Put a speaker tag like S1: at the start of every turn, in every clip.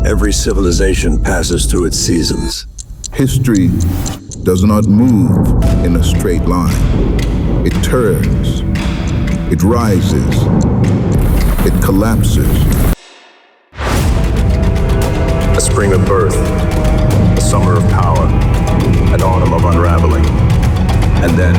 S1: Every civilization passes through its seasons.
S2: History does not move in a straight line. It turns, it rises, it collapses.
S1: A spring of birth, a summer of power, an autumn of unraveling. And then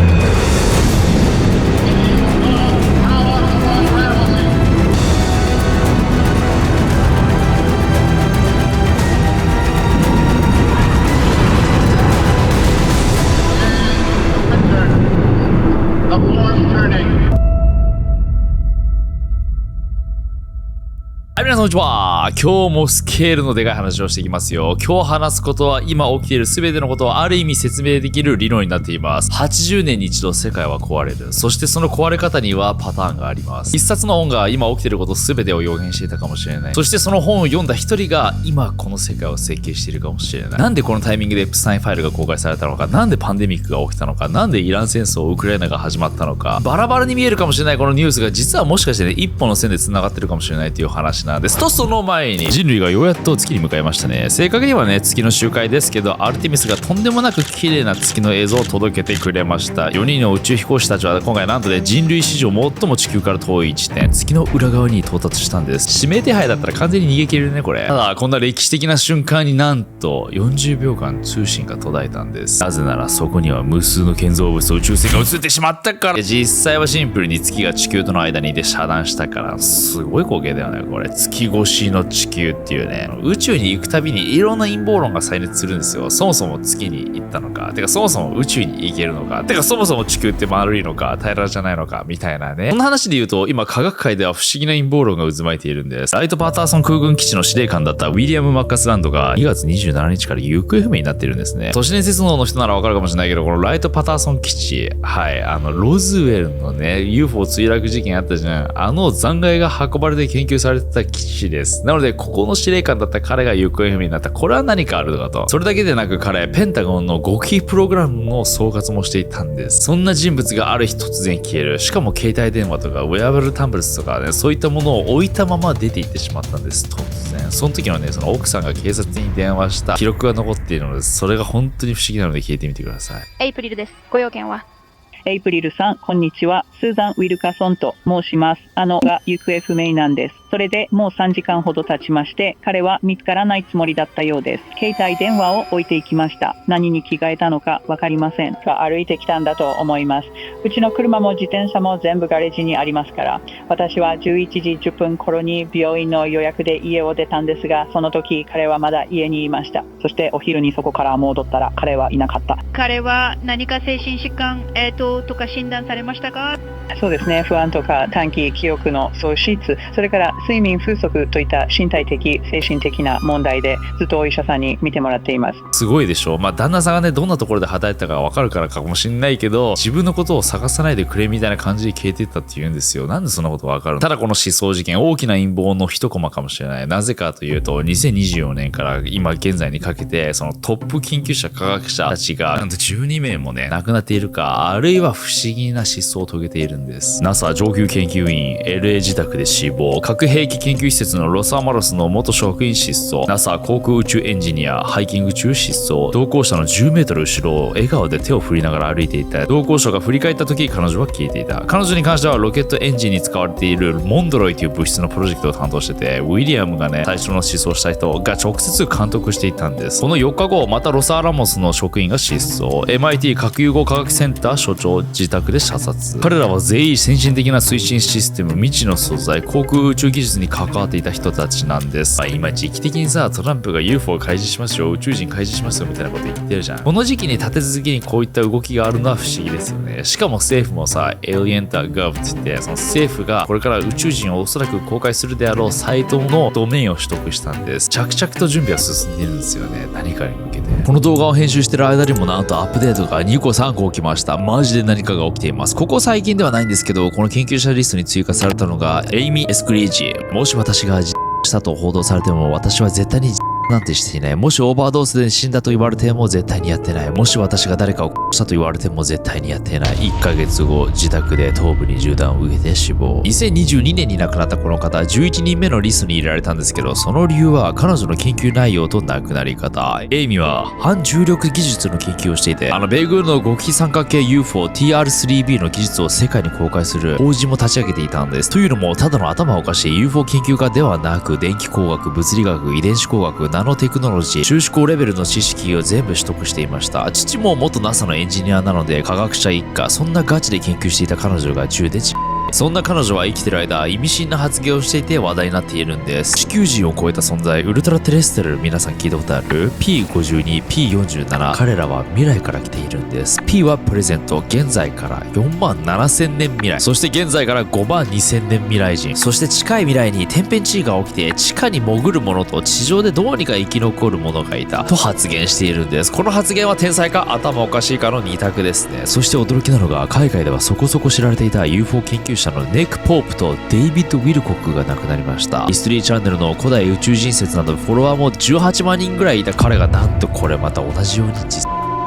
S3: はい、皆さんこんにちは。今日もスケールのでかい話をしていきますよ。今日話すことは今起きている全てのことをある意味説明できる理論になっています。80年に一度世界は壊れる。そしてその壊れ方にはパターンがあります。一冊の本が今起きていること全てを予言していたかもしれない。そしてその本を読んだ一人が今この世界を設計しているかもしれない。なんでこのタイミングでエプスタインファイルが公開されたのか、なんでパンデミックが起きたのか、なんでイラン戦争、ウクライナが始まったのか、バラバラに見えるかもしれないこのニュースが実はもしかしてね、一本の線で繋がってるかもしれないという話なんです。とその前に人類がようやっと月に向かいましたね。正確にはね、月の周回ですけど、アルテミスがとんでもなく綺麗な月の映像を届けてくれました。4人の宇宙飛行士たちは今回なんとね、人類史上最も地球から遠い地点、月の裏側に到達したんです。指名手配だったら完全に逃げ切れるね、これ。ただこんな歴史的な瞬間になんと40秒間通信が途絶えたんです。なぜならそこには無数の建造物と宇宙船が映ってしまったから。実際はシンプルに月が地球との間にいて遮断したから。すごい光景だよね、これ。月越しの地球っていうね、宇宙に行くたびにいろんな陰謀論が再熱するんですよ。そもそも月に行ったのか、てかそもそも宇宙に行けるのか、てかそもそも地球って丸いのか平らじゃないのかみたいなね。こんな話で言うと今科学界では不思議な陰謀論が渦巻いているんです。ライト・パターソン空軍基地の司令官だったウィリアム・マッカスランドが2月27日から行方不明になっているんですね。都市伝説の人ならわかるかもしれないけど、このライト・パターソン基地、はい、ロズウェルのね UFO 墜落事件あったじゃん。残骸が運ばれて研究されてた基地です。なのでここの司令官だった彼が行方不明になった。これは何かあるのかと。それだけでなく彼、ペンタゴンの極秘プログラムの総括もしていたんです。そんな人物がある日突然消える。しかも携帯電話とかウェアブルタンブレスとかね、そういったものを置いたまま出て行ってしまったんです。突然。その時のね、その奥さんが警察に電話した記録が残っているのです。それが本当に不思議なので聞いてみてください。
S4: エイプリルです。ご用件は？
S5: エイプリルさん、こんにちは。スーザン・ウィルカソンと申します。が行方不明なんです。それでもう3時間ほど経ちまして、彼は見つからないつもりだったようです。携帯電話を置いていきました。何に着替えたのかわかりませんが、歩いてきたんだと思います。うちの車も自転車も全部ガレージにありますから、私は11時10分頃に病院の予約で家を出たんですが、その時彼はまだ家にいました。そしてお昼にそこから戻ったら彼はいなかった。
S4: 彼は何か精神疾患、とか診断されましたか？
S5: そうですね。不安とか短期記憶の喪失、それから睡眠不足といった身体的精神的な問題でずっとお医者さんに見てもらっています。
S3: すごいでしょ。旦那さんがね、どんなところで働いてたか分かるからかもしれないけど、自分のことを探さないでくれみたいな感じで消えてったって言うんですよ。なんでそんなこと分かるの？ただこの失踪事件、大きな陰謀の一コマかもしれない。なぜかというと、2024年から今現在にかけて、そのトップ研究者科学者たちがなんと12名もね亡くなっているか、あるいは不思議な失踪を遂げているんです。 NASA 上級研究員 LA 自宅で死亡。核兵器研究施設のロサマロスの元職員失踪。 NASA 航空宇宙エンジニアハイキング中失踪。同行者の10メートル後ろを笑顔で手を振りながら歩いていた。同行者が振り返った時、彼女は消えていた。彼女に関してはロケットエンジンに使われているモンドロイという物質のプロジェクトを担当してて、ウィリアムがね最初の失踪した人が直接監督していたんです。この4日後、またロサアラモスの職員が失踪。 MIT 核融合科学センター所長自宅で射殺。彼らは全員先進的な推進システム、未知の素材、航空宇宙技術に関わっていた人たちなんです。今時期的にさ、トランプが UFO を開示しますよ、宇宙人開示しますよみたいなこと言ってるじゃん。この時期に立て続けにこういった動きがあるのは不思議ですよね。しかも政府もさ、Alien.gov って言って、その政府がこれから宇宙人をおそらく公開するであろうサイトのドメインを取得したんです。着々と準備は進んでいるんですよね、何かに向けて。この動画を編集してる間にもなんとアップデートが2個3個起きました。マジで何かが起きています。ここ最近ではないんですけど、この研究者リストに追加されたのがエイミー・エスクリージ。もし私がしたと報道されても、私は絶対になんてしていない。もしオーバードーズで死んだと言われても絶対にやってない。もし私が誰かを殺したと言われても絶対にやってない。1ヶ月後、自宅で頭部に銃弾を受けて死亡。2022年に亡くなったこの方、11人目のリストに入れられたんですけど、その理由は彼女の研究内容と亡くなり方。エイミは反重力技術の研究をしていて、米軍の極秘三角形 UFO TR-3B の技術を世界に公開する法人も立ち上げていたんです。というのも、ただの頭おかしい UFO 研究家ではなく、電気工学、物理学、遺伝子工学、ナノテクノロジー、修士校レベルの知識を全部取得していました。父も元 NASA のエンジニアなので、科学者一家、そんなガチで研究していた彼女が銃でそんな彼女は生きてる間、意味深な発言をしていて話題になっているんです。地球人を超えた存在、ウルトラテレステル、皆さん聞いたことある？ P52、P47、彼らは未来から来ているんです。P はプレゼント、現在から47,000年未来、そして現在から52,000年未来人、そして近い未来に天変地異が起きて、地下に潜る者と地上でどうにか生き残る者がいたと発言しているんです。この発言は天才か頭おかしいかの2択ですね。そして驚きなのが、海外ではそこそこ知られていた UFO 研究者のネック・ポープとデイビッド・ウィルコックが亡くなりました。ヒストリーチャンネルの古代宇宙人説などフォロワーも18万人ぐらいいた彼が、なんとこれまた同じように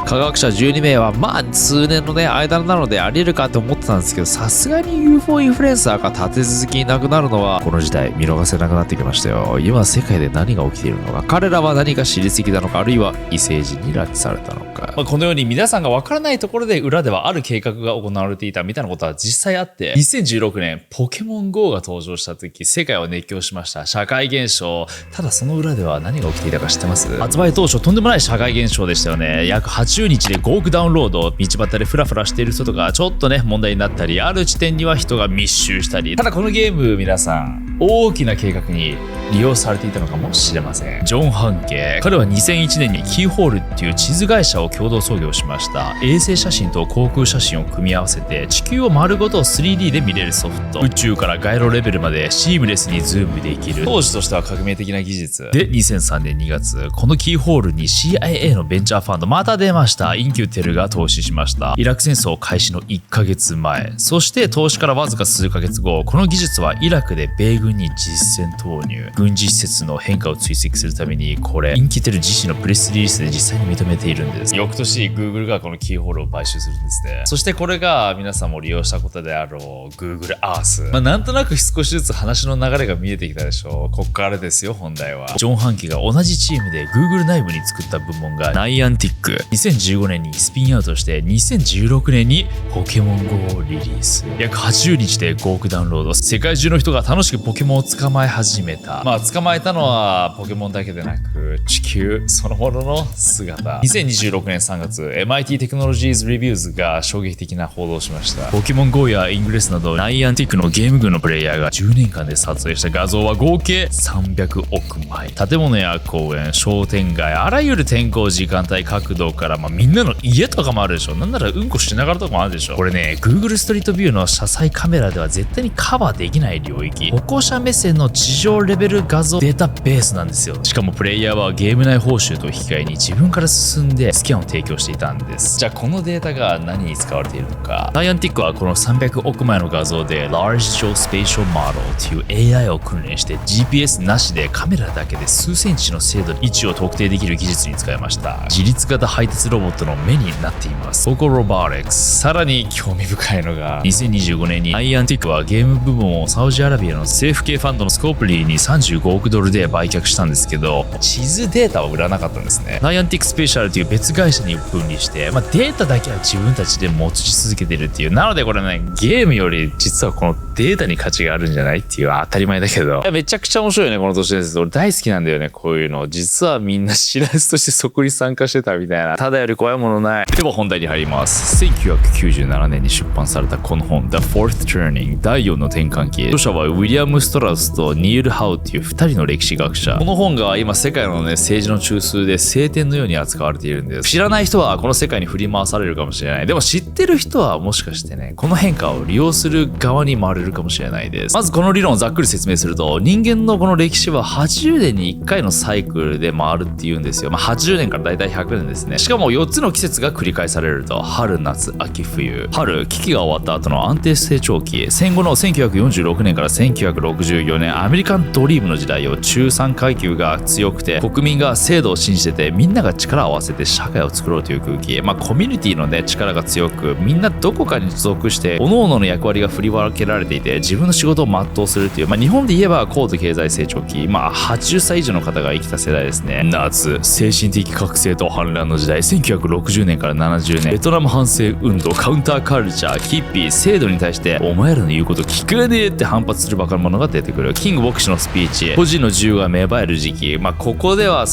S3: 科学者12名は数年の間なのであり得るかと思ってたんですけど、さすがに UFO インフルエンサーが立て続きに亡くなるのはこの時代見逃せなくなってきましたよ。今世界で何が起きているのか、彼らは何か知りすぎたのか、あるいは異星人に拉致されたのか。このように皆さんがわからないところで裏ではある計画が行われていたみたいなことは実際あって、2016年ポケモン GO が登場した時、世界を熱狂しました。社会現象。ただその裏では何が起きていたか知ってます？発売当初とんでもない社会現象でしたよね。約80日で5億ダウンロード、道端でフラフラしている人とかちょっと問題になったり、ある地点には人が密集したり。ただこのゲーム、皆さん大きな計画に利用されていたのかもしれません。ジョン・ハンケ、彼は2001年にキーホールっていう地図会社を共同創業しました。衛星写真と航空写真を組み合わせて地球を丸ごと 3D で見れるソフト、宇宙から街路レベルまでシームレスにズームできる、当時としては革命的な技術で、2003年2月このキーホールに CIA のベンチャーファンドまた出ました。インキューテルが投資しました。イラク戦争開始の1ヶ月前、そして投資からわずか数ヶ月後、この技術はイラクで米軍に実戦投入、軍事施設の変化を追跡するために、これインキューテル自身のプレスリリースで実際に認めているんです。翌年 Google がこのキーホールを買収するんですね。そしてこれが皆さんも利用したことであろう Google Earth。なんとなく少しずつ話の流れが見えてきたでしょう。こっからですよ本題は。ジョン・ハンケが同じチームで Google 内部に作った部門が Niantic。2015年にスピンアウトして2016年にポケモン GO をリリース。約80日で5億ダウンロード。世界中の人が楽しくポケモンを捕まえ始めた。捕まえたのはポケモンだけでなく地球そのものの姿。2026年3月 MIT Technologies Reviews が衝撃的な報道をしました。ポケモン GO やイングレスなどナイアンティックのゲーム群のプレイヤーが10年間で撮影した画像は合計300億枚。建物や公園、商店街、あらゆる天候、時間帯、角度から、みんなの家とかもあるでしょ。なんならうんこしながらとかもあるでしょ。これね、Google ストリートビューの車載カメラでは絶対にカバーできない領域。歩行者目線の地上レベル画像データベースなんですよ。しかもプレイヤーはゲーム内報酬と引き換えに自分から進んでスキャンを提供していたんです。じゃあこのデータが何に使われているのか。ナイアンティックはこの300億枚の画像で Large Geospatial Model という AI を訓練して GPS なしでカメラだけで数センチの精度で位置を特定できる技術に使いました。自律型配達ロボットの目になっています。Focal Robotics。さらに興味深いのが2025年にナイアンティックはゲーム部門をサウジアラビアの政府系ファンドのスコープリーに35億ドルで売却したんですけど、地図データは売らなかったんですね。ナイアンティックスペシャルという別会社に分離して、データだけは自分たちで持ち続けてるっていう。なのでこれね、ゲームより実はこのデータに価値があるんじゃないっていう当たり前だけど、めちゃくちゃ面白いねこの都市伝説。俺大好きなんだよねこういうの。実はみんな知らずとしてそこに参加してたみたいな。ただより怖いものない。では本題に入ります。1997年に出版されたこの本 The Fourth Turning 第4の転換期。著者はウィリアム・ストラウスとニール・ハウっていう2人の歴史学者。この本が今世界の政治の中枢で聖典のように扱われているんです。知らない人はこの世界に振り回されるかもしれない。でも知ってる人はもしかしてね、この変化を利用する側に回れるかもしれないです。まずこの理論をざっくり説明すると、人間のこの歴史は80年に1回のサイクルで回るっていうんですよ。80年からだいたい100年ですね。しかも4つの季節が繰り返されると、春、夏、秋、冬。春、危機が終わった後の安定成長期。戦後の1946年から1964年、アメリカンドリームの時代を中産階級が強くて国民が制度を信じててみんなが力を合わせて社会を作ろうという空気、コミュニティのね力が強くみんなどこかに属して各々の役割が振り分けられていて自分の仕事を全うするっていう、日本で言えば高度経済成長期、80歳以上の方が生きた世代ですね。夏、精神的覚醒と反乱の時代、1960年から70年、ベトナム反政運動、カウンターカルチャー、ヒッピー、制度に対してお前らの言うこと聞かねえって反発するバカな者が出てくる。キング牧師のスピーチ、個人の自由が芽生える時期、ここでは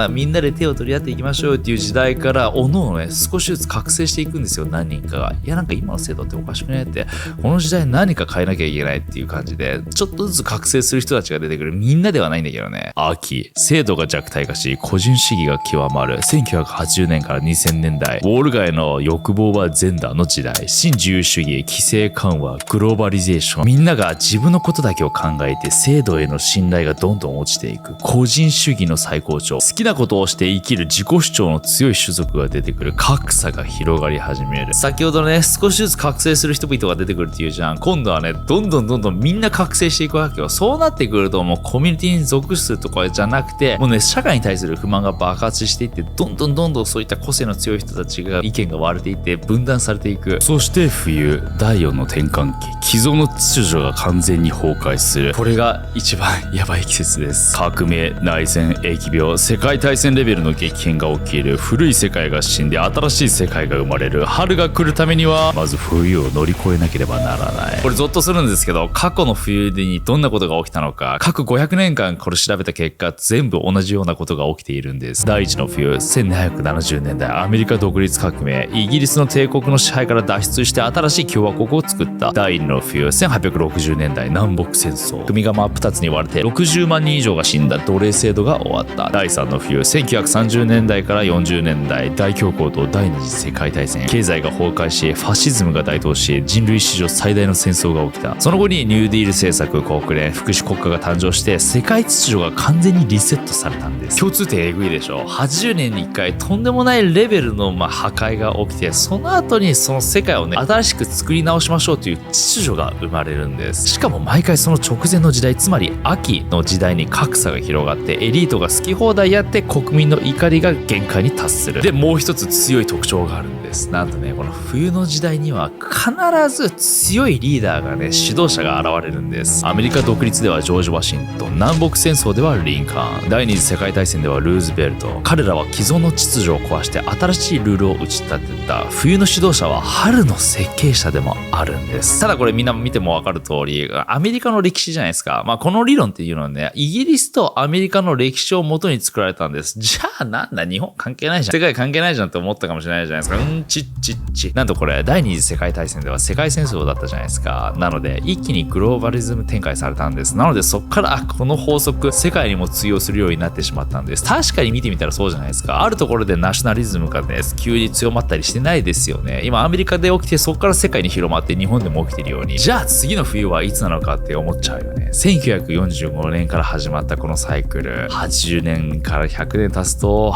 S3: みんなで手を取り合っていきましょうっていう時代からおのおのね少しずつ覚醒していくんですよ。何人かがいやなんか今の制度っておかしくねって、この時代何か変えなきゃいけないっていう感じでちょっとずつ覚醒する人たちが出てくる。みんなではないんだけどね。秋、制度が弱体化し個人主義が極まる。1980年から2000年代、ウォール街の欲望は全だの時代。新自由主義、規制緩和、グローバリゼーション、みんなが自分のことだけを考えて制度への信頼がどんどん落ちていく。個人主義の最高潮、好きなことをして生きる自己主張の強い種族が出てくる。格差が広がり始める。先ほどね少しずつ覚醒する人々が出てくるっていうじゃん。今度はねどんどんみんな覚醒していくわけよ。そうなってくるともうコミュニティに属するとかじゃなくてもうね社会に対する不満が爆発していってどんどんそういった個性の強い人たちが意見が割れていって分断されていく。そして冬、第4の転換期、既存の秩序が完全に崩壊する。これが一番やばい季節です。革命、内戦、疫病、世界大戦レベルの激変が起きる。古い世界が死んで新しい世界が生まれる。春が来るためにはまず冬を乗り越えなければならない。これゾッとするんですけど、過去の冬にどんなことが起きたのか各500年間これ調べた結果全部同じようなことが起きているんです。第一の冬、1770年代、アメリカ独立革命、イギリスの帝国の支配から脱出して新しい共和国を作った。第二の冬、1860年代、南北戦争、国が真っ二つに割れて60万人以上が死んだ奴隷制度が終わった。第三の冬、1930年代から40年代、大恐慌と第二次世界大戦、経済が崩壊しファシズムが台頭し人類史上最大の戦争が起きた。その後にニューディール政策、国連、福祉国家が誕生して世界秩序が完全にリセットされたんです。共通点えぐいでしょ。80年に1回とんでもないレベルの破壊が起きてその後にその世界をね新しく作り直しましょうという秩序が生まれるんです。しかも毎回その直前の時代、つまり秋の時代に格差が広がってエリートが好き放題やって国民の怒りが限界に達する。でもう一つ強い特徴があるんです。なんとねこの冬の時代には必ず強いリーダーがね指導者が現れるんです。アメリカ独立ではジョージ・ワシントン、南北戦争ではリンカーン、第二次世界大戦ではルーズベルト。彼らは既存の秩序を壊して新しいルールを打ち立てた。冬の指導者は春の設計者でもあるんです。ただこれみんな見ても分かる通りアメリカの歴史じゃないですか。この理論っていうのはねイギリスとアメリカの歴史を元に作られたんです。じゃあなんだ日本関係ないじゃん、世界関係ないじゃんって思ったかもしれないじゃないですか。なんとこれ第二次世界大戦では世界戦争だったじゃないですか。なので一気にグローバリズム展開されたんです。なのでそっからこの法則世界にも通用するようになってしまったんです。確かに見てみたらそうじゃないですか。あるところでナショナリズムがね急に強まったりしてないですよね。今アメリカで起きてそこから世界に広まって日本でも起きてるように、じゃあ次の冬はいつなのかって思っちゃうよね。1945年から始まったこのサイクル、80年から100年経つと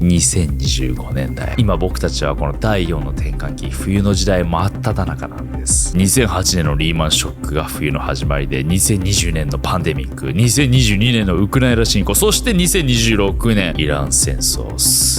S3: 2025年代、今僕たちはこの第4の転換期、冬の時代真っ只中なんです。2008年のリーマンショックが冬の始まりで、2020年のパンデミック、2022年のウクライナ侵攻、そして2026年イラン戦争、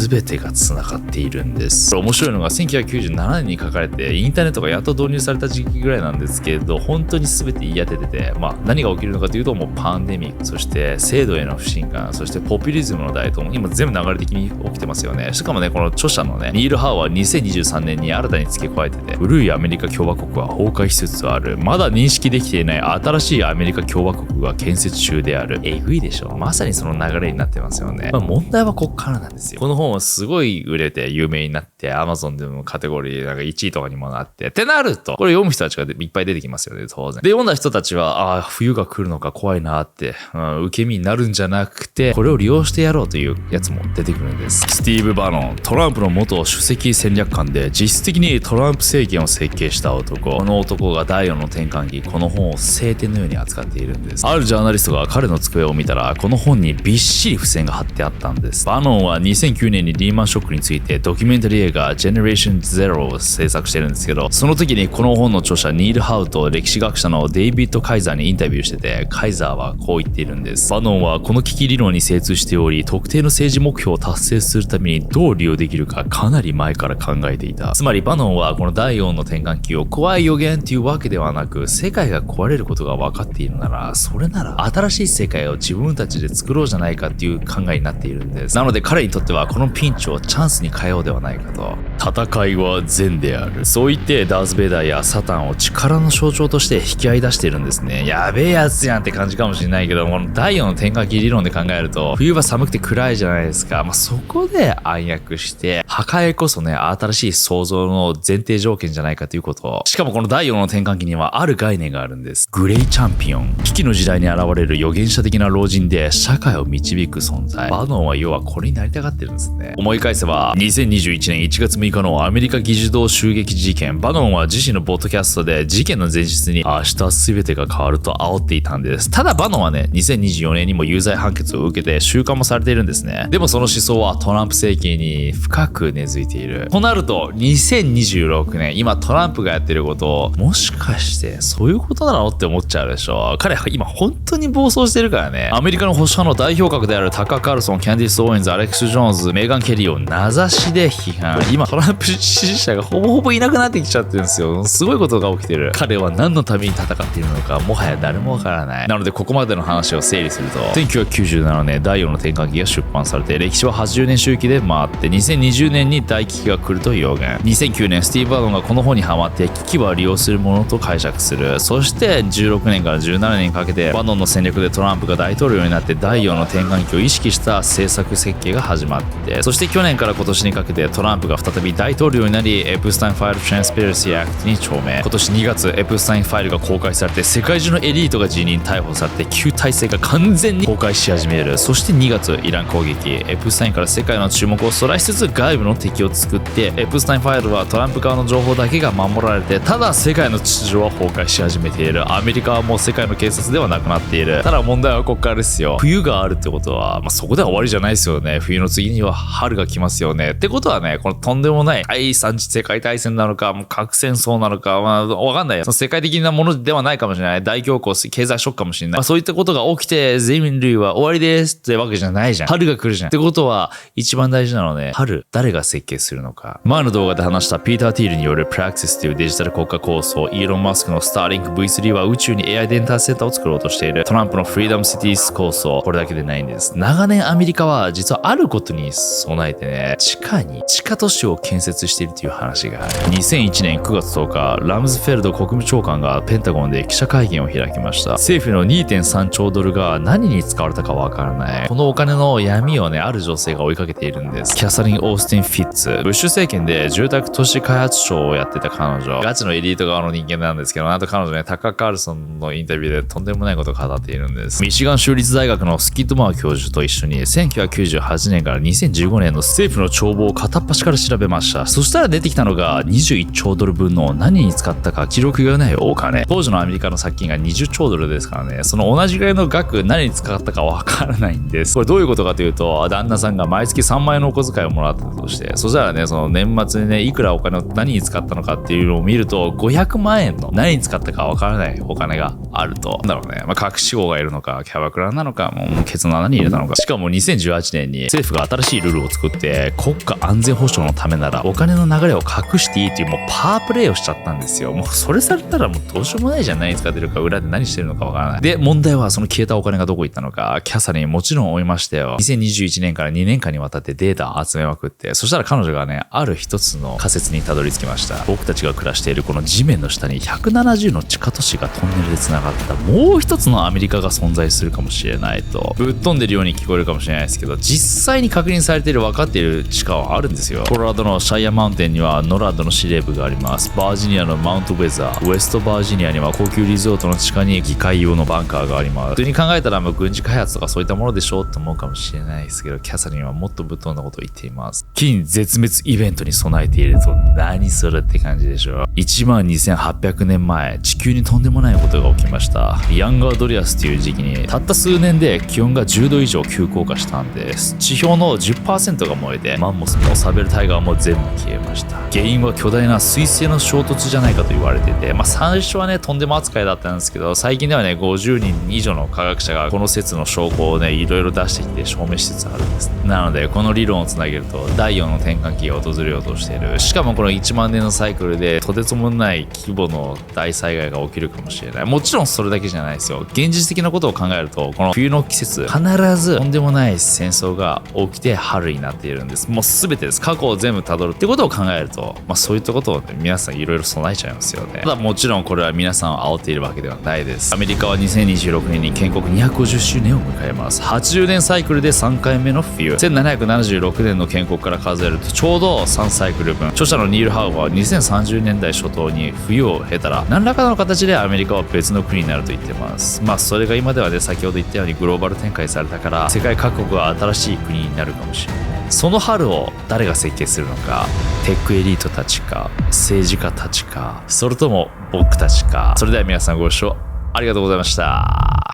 S3: 全てが繋がっているんです。これ面白いのが1997年に書かれてインターネットがやっと導入された時期ぐらいなんですけれど、本当に全て言い当ててて、何が起きるのかというと、もうパンデミック、そして制度への不信感、そしてポピュリズムの台頭も今全部流れ的に起きてますよね。しかもね、この著者のねニール・ハーは2023年に新たに付け加えてて、古いアメリカ共和国は崩壊しつつある、まだ認識できていない新しいアメリカ共和国が建設中である。えぐいでしょ。まさにその流れになってますよね。問題はこっからなんですよ。この本はすごい売れて有名になって Amazon でもカテゴリー1位とかにもなってってなると、これ読む人たちがいっぱい出てきますよね、当然。で読んだ人たちは冬が来るのか怖いなって、受け身になるんじゃなくて、これを利用してやろうというやつも出てくるんです。スティーブ・バノン、トランプの元首席戦略官で実質的にトランプ政権を設計した男。男。この男が第4の転換期、この本を聖典のように扱っているんです。あるジャーナリストが彼の机を見たら、この本にびっしり付箋が貼ってあったんです。バノンは2009年にリーマンショックについてドキュメンタリー映画 Generation Zero を制作してるんですけど、その時にこの本の著者ニール・ハウと歴史学者のデイビッド・カイザーにインタビューしてて、カイザーはこう言っているんです。バノンはこの危機理論に精通しており、特定の政治目標を達成するためにどう利用できるかかなり前から考えていた。つまりバノンはこの第4の転換期を怖い予言っていうわけではなく、世界が壊れることが分かっているなら、それなら新しい世界を自分たちで作ろうじゃないかっていう考えになっているんです。なので彼にとってはこのピンチをチャンスに変えようではないかと。戦いは善である。そう言ってダース・ベイダーやサタンを力の象徴として引き合い出しているんですね。やべえやつやんって感じかもしれないけど、この第4の転換期理論で考えると、冬は寒くて暗いじゃないですか。そこで暗躍して、破壊こそね、新しい創造の前提条件じゃないかということ。しかもこの第4の転換期にはある概念があるんです。グレイチャンピオン。危機の時代に現れる預言者的な老人で社会を導く存在。バノンは要はこれになりたがってるんですね。思い返せば、2021年1月6日のアメリカ議事堂襲撃事件。バノンは自身のポッドキャストで事件の前日に明日全てが変わると煽っていたんです。ただバノンはね、2024年にも有罪判決を受けて収監もされているんですね。でもその思想はトランプ政権に深く根付いている。となると、2026年、今トランプがやってることを、もしかしてそういうことなのって思っちゃうでしょ。彼今本当に暴走してるからね。アメリカの保守派の代表格であるタカー・カールソン、キャンディス・オーエンズ、アレックス・ジョーンズ、メーガン・ケリーを名指しで批判。今トランプ支持者がほぼほぼいなくなってきちゃってるんですよ。すごいことが起きてる。彼は何のために戦っているのか、もはや誰もわからない。なのでここまでの話を整理すると、1997年第4の転換期が出版されて、歴史は80年周期で回って、2020年に大危機が来ると予言。2009年スティーブ・バノンがこの本にハマって危機は利用するものと解釈する。そして16年から17年にかけてバノンの戦略でトランプが大統領になって第4の転換期を意識した政策設計が始まって、そして去年から今年にかけてトランプが再び大統領になり、エプスタインファイル・トランスペレンシー・アクトに署名。今年2月エプスタインファイルが公開されて、世界中のエリートが辞任逮捕されて、旧体制が完全に崩壊し始める。そして2月イラン攻撃。エプスタインから世界の注目をそらしつつ外部の敵を作って、エプスタインファイルはトランプ側の情報だけが守られて、ただ世界の秩序は崩壊し始めている。アメリカはもう世界の警察ではなくなっている。ただ問題はここからですよ。冬があるってことは、そこでは終わりじゃないですよね。冬の次には春が来ますよね。ってことはね、このとんでもない第3次世界大戦なのか、もう核戦争なのか、わかんない。その世界的なものではないかもしれない。大恐慌、経済ショックかもしれない。そういったことが起きて、人類は終わりですってわけじゃないじゃん。春が来るじゃん。ってことは、一番大事なので、春、誰が設計するのか。前の動画で話したピーター・ティールによる Praxis というデジタル国家構想、イーロン・マスクのスターリンク V3 は宇宙に AI データセンターを作ろうとしている。トランプのフリーダム・シティーズ構想、これだけでないんです。長年アメリカは実はあることに備えてね、地下都市を建設しているという話がある。2001年9月10日、ラムズフェルド国務長官がペンタゴンで記者会見を開きました。政府の 2.3 兆ドルが何に使われたかわからない。このお金の闇をね、ある女性が追いかけているんです。キャサリン・オースティン・フィッツ。ブッシュ政権で住宅都市開発省をやってた彼女。ガチのエリート側の人間なんですけど、なんと彼女ね、タカー・カールソンのインタビューでとんでもないことを語っているんです。ミシガン州立大学のスキッドマー教授と一緒に1998年から2015年の政府の帳簿を片っ端から調べました。そしたら出てきたのが21兆ドル分の何に使ったか記録がないお金。当時のアメリカの借金が20兆ドルですからね、その同じぐらいの額何に使ったかわからないんです。これどういうことかというと、旦那さんが毎月3万円のお小遣いをもらったとして、そしたらね、その年末にね、いくらお金を何に使ったのかっていうのを見ると、500万円の何に使ったかわからないお金があると。なんだろうね、隠し子がいるのか、キャバクラなのか、もうケツの穴に入れたのか。しかも2018年に政府が新しいルールを作って、国家安全保障のためならお金の流れを隠していいっていう、もうパワープレイをしちゃったんですよ。もうそれされたらもうどうしようもないじゃん。何に使ってるか、裏で何してるのかわからない。で、問題はその消えたお金がどこ行ったのか。キャサリンもちろん追いましたよ。2021年から2年間にわたってデータを集めまくって、そしたら彼女がね、ある一つの仮説にたどり着きました。僕たちが暮らしているこの地面の下に170の地下都市がトンネルで繋がったもう一つのアメリカが存在するかもしれないと。ぶっ飛んでるように聞こえるかもしれないですけど、実際に確認されている分かっている地下はあるんですよ。コロラドのシャイアマウンテンにはノラッドの司令部があります。バージニアのマウントウェザー、ウエストバージニアには高級リゾートの地下に議会用のバンカーがあります。普通に考えたら軍事開発とかそういったものでしょうと思うかもしれないですけど、キャサリンはもっとぶっ飛んだことを言っています。近絶滅イベントに備えていると何それって感じでしょ。1 12,800年前、地球にとんでもないことが起きました。ヤンガードリアスという時期にたった数年で気温が10度以上急降下したんです。地表の 10% が燃えて、マンモスもサベルタイガーも全部消えました。原因は巨大な水星の衝突じゃないかと言われてて、最初はねとんでも扱いだったんですけど、最近ではね50人以上の科学者がこの説の証拠をねいろいろ出してきて証明しつつあるんです。なのでこの理論をつなげると第4の転換期が訪れようとしている。しかもこの1万年のサイクルでとてつもない規模の大災害が起きるかもしれない。もちろんそれだけじゃないですよ。現実的なことを考えると、この冬の季節必ずとんでもない戦争が起きて春になっているんです。もう全てです。過去を全部辿るってことを考えると、そういったことを、ね、皆さんいろいろ備えちゃいますよね。ただもちろんこれは皆さんを煽っているわけではないです。アメリカは2026年に建国250周年を迎えます。80年サイクルで3回目の冬。1776年の建国から数えるとちょうど3サイクル分。著者のニール・ハウは2030年代初頭に冬を経たら何らかの形でアメリカは別の国になると言ってます。それが今ではね先ほど言ったようにグローバル展開されたから世界各国が新しい国になるかもしれない。その春を誰が設計するのか、テックエリートたちか政治家たちか、それとも僕たちか。それでは皆さんご視聴ありがとうございました。